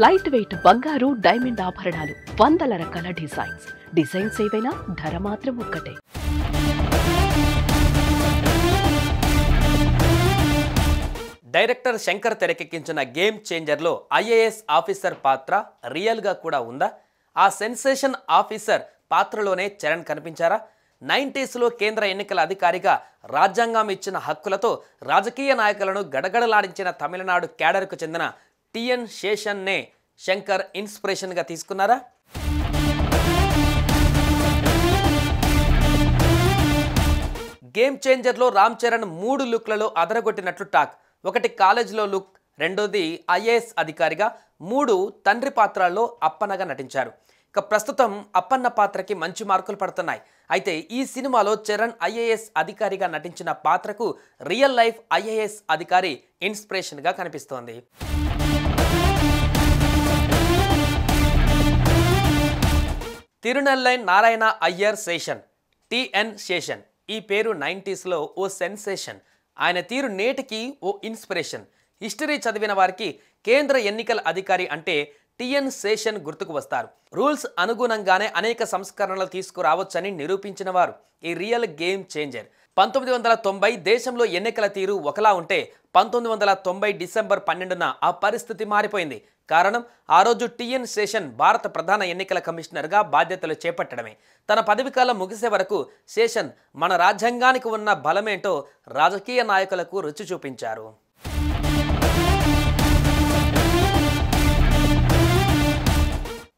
Light weight బంగారు diamond ఆభరణాలు, వందల రకాల డిజైన్స్ ఏవైనా ధర మాత్రం ఒక్కటే. డైరెక్టర్ శంకర్ తెరకెక్కించిన గేమ్ చేంజర్లో ఐఏఎస్ ఆఫీసర్ పాత్ర రియల్గా కూడా ఉందా? ఆ సెన్సేషన్ ఆఫీసర్ పాత్రలోనే చరణ్ కనిపించారా? 90స్లో కేంద్ర ఎన్నికల అధికారిగా రాజ్యాంగం ఇచ్చిన హక్కులతో రాజకీయ నాయకులను గడగడలాడించిన తమిళనాడు క్యాడర్కు చెందిన టిఎన్ శేషన్నే శంకర్ ఇన్స్పిరేషన్గా తీసుకున్నారా? గేమ్ చేంజర్లో రామ్ చరణ్ 3 లుక్లలో అదరగొట్టినట్లు టాక్. ఒకటి కాలేజ్లో లుక్, రెండోది ఐఏఎస్ అధికారిగా, 3 తండ్రి పాత్రల్లో అప్పన్నగా నటించారు. ఇక ప్రస్తుతం అప్పన్న పాత్రకి మంచి మార్కులు పడుతున్నాయి. అయితే ఈ సినిమాలో చరణ్ ఐఏఎస్ అధికారిగా నటించిన పాత్రకు రియల్ లైఫ్ ఐఏఎస్ అధికారి ఇన్స్పిరేషన్గా కనిపిస్తోంది. తిరునెల్లై నారాయణ అయ్యర్ శేషన్, టిఎన్ శేషన్. ఈ పేరు 90స్లో ఓ సెన్సేషన్. ఆయన తీరు నేటికి ఓ ఇన్స్పిరేషన్. హిస్టరీ చదివిన వారికి కేంద్ర ఎన్నికల అధికారి అంటే టిఎన్ శేషన్ గుర్తుకు వస్తారు. రూల్స్ అనుగుణంగానే అనేక సంస్కరణలు తీసుకురావచ్చని నిరూపించిన వారు ఈ రియల్ గేమ్ చేంజర్. 1990 దేశంలో ఎన్నికల తీరు ఒకలా ఉంటే 1990 డిసెంబర్ 12న ఆ పరిస్థితి మారిపోయింది. కారణం, ఆ రోజు టిఎన్ శేషన్ భారత ప్రధాన ఎన్నికల కమిషనర్గా బాధ్యతలు చేపట్టడమే. తన పదవీకాలం ముగిసే వరకు శేషన్ మన రాజ్యాంగానికి ఉన్న బలమేంటో రాజకీయ నాయకులకు రుచి చూపించారు.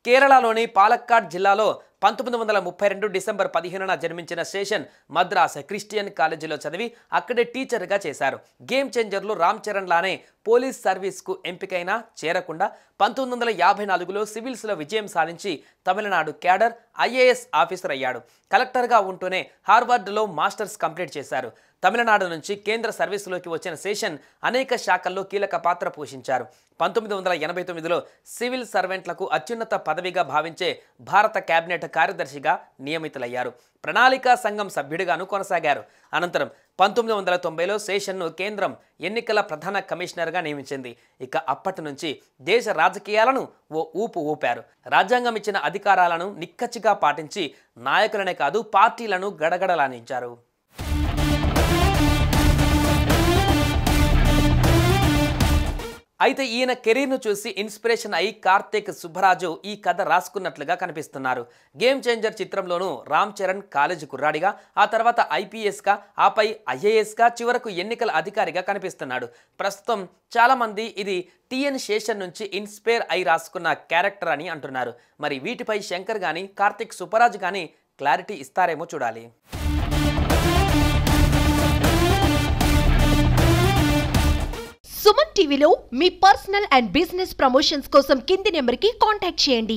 కేరళలోని పాలక్కాడ్ జిల్లాలో 1932 డిసెంబర్ 15న జన్మించిన శేషన్ మద్రాస్ క్రిస్టియన్ కాలేజీలో చదివి అక్కడే టీచర్గా చేశారు. గేమ్ చేంజర్లో రామ్ చరణ్ లానే పోలీస్ సర్వీస్కు ఎంపికైనా చేరకుండా 1954లో సివిల్స్లో విజయం సాధించి తమిళనాడు క్యాడర్ ఐఏఎస్ ఆఫీసర్ అయ్యాడు. కలెక్టర్గా ఉంటూనే హార్వర్డ్లో మాస్టర్స్ కంప్లీట్ చేశారు. తమిళనాడు నుంచి కేంద్ర సర్వీసులోకి వచ్చిన శేషన్ అనేక శాఖల్లో కీలక పాత్ర పోషించారు. 1989లో సివిల్ సర్వెంట్లకు అత్యున్నత పదవిగా భావించే భారత కేబినెట్ కార్యదర్శిగా నియమితులయ్యారు. ప్రణాళికా సంఘం సభ్యుడిగాను కొనసాగారు. అనంతరం 1990లో శేషన్ను కేంద్రం ఎన్నికల ప్రధాన కమిషనర్గా నియమించింది. ఇక అప్పటి నుంచి దేశ రాజకీయాలను ఓ ఊపు ఊపారు. రాజ్యాంగం ఇచ్చిన అధికారాలను నిక్కచ్చిగా పాటించి నాయకులనే కాదు పార్టీలను గడగడలానించారు. అయితే ఈయన కెరీర్ను చూసి ఇన్స్పిరేషన్ అయి కార్తీక్ సుబ్బరాజు ఈ కథ రాసుకున్నట్లుగా కనిపిస్తున్నారు. గేమ్ చేంజర్ చిత్రంలోనూ రామ్ చరణ్ కాలేజీ కుర్రాడిగా, ఆ తర్వాత ఐపీఎస్గా, ఆపై ఐఏఎస్గా, చివరకు ఎన్నికల అధికారిగా కనిపిస్తున్నాడు. ప్రస్తుతం చాలామంది ఇది టిఎన్ శేషన్ నుంచి ఇన్స్పైర్ అయి రాసుకున్న క్యారెక్టర్ అని అంటున్నారు. మరి వీటిపై శంకర్ కానీ కార్తీక్ సుబ్బరాజు కానీ క్లారిటీ ఇస్తారేమో చూడాలి. సుమన్ టీవీలో మీ పర్సనల్ అండ్ బిజినెస్ ప్రమోషన్స్ కోసం కింది నెంబర్కి కాంటాక్ట్ చేయండి.